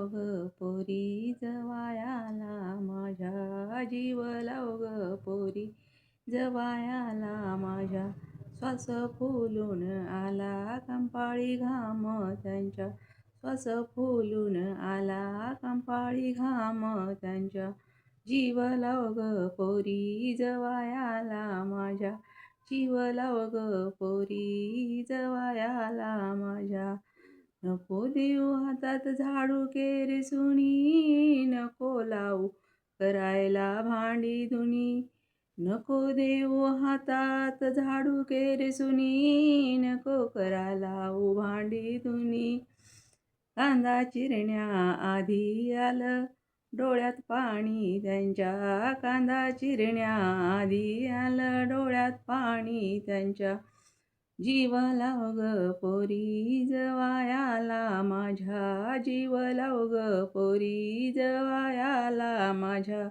लाव ग पोरी जवायाला माझ्या, जीव लाव ग पोरी जवायाला माझ्या. श्वास फुलून आला कंपाळी घाम त्यांच्या, श्वास फुलून आला कंपाळी घाम त्यांच्या. जीव लाव ग पोरी जवायाला माझ्या, जीव लाव ग पोरी जवायाला माझ्या. नको देऊ हातात झाडू केरसुणी, नको लावू करायला भांडी धुणी. नको देऊ हातात झाडू केरसुणी, नको करायला भांडी धुणी. कांदा चिरण्याआधी आलं डोळ्यात पाणी त्यांच्या, कांदा चिरण्याआधी आलं डोळ्यात पाणी त्यांच्या. जीव लाव ग पोरी जवायाला माझ्या, जीव लाव ग पोरी जवायाला माझ्या.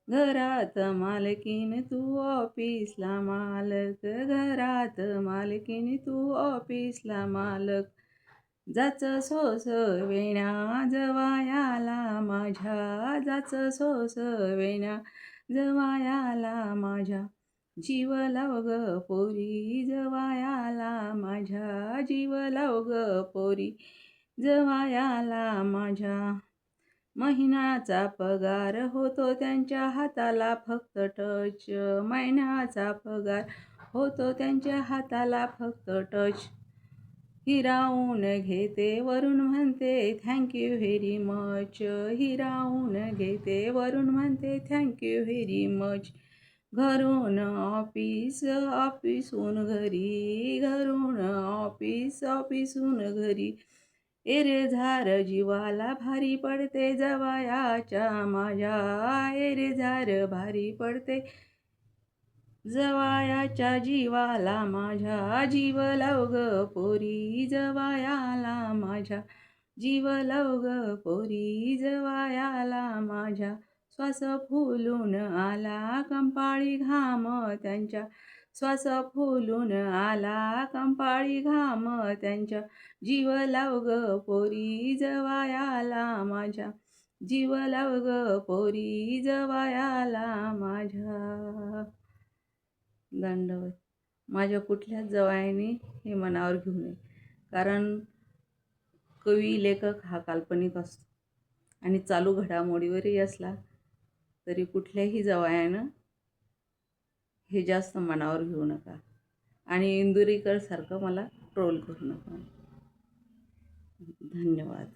घरात मालकीन तू ऑफिसला मालक, घरात मालकीन तू ऑफिसला मालक. जाच सोस वेण्या जवायाला माझ्या, जाच सोस वेण्या जवायाला माझ्या. जीव लाव ग पोरी जवायाला माझ्या, जीव लाव ग पोरी जवायाला माझ्या. महिन्याचा पगार होतो त्यांच्या हाताला फक्त टच, महिन्याचा पगार होतो त्यांच्या हाताला फक्त टच. हिरावून घेते वरून म्हणते थँक्यू व्हेरी मच, हिरावून घेते वरून म्हणते थँक्यू व्हेरी मच. घरून ऑफिस, ऑफिसहून घरी, घरून ऑफिस, ऑफिसहून घरी. एरेझार जीवाला भारी पडते जवायाच्या माझ्या, एरेझार भारी पडते जवायाच्या जीवाला माझ्या. जीव लाव ग पोरी जवायाला माझ्या, जीव लाव ग पोरी जवायाला माझ्या. श्वास फुलून आला कंपाळी घाम त्यांच्या, श्वास फुलून आला कंपाळी घाम त्यांच्या. जीव लाव ग पोरी जवायाला माझ्या, जीव लाव ग पोरी जवायाला माझ्या. दंडवत. माझ्या कुठल्याच जवायाने हे मनावर घेऊ नये, कारण कवी लेखक हा काल्पनिक असतो आणि चालू घडामोडीवरही असला तरी कुठल्याही जवायानं हे जास्त मनावर घेऊ नका आणि इंदुरीकर सारखं मला ट्रोल करू नका. धन्यवाद.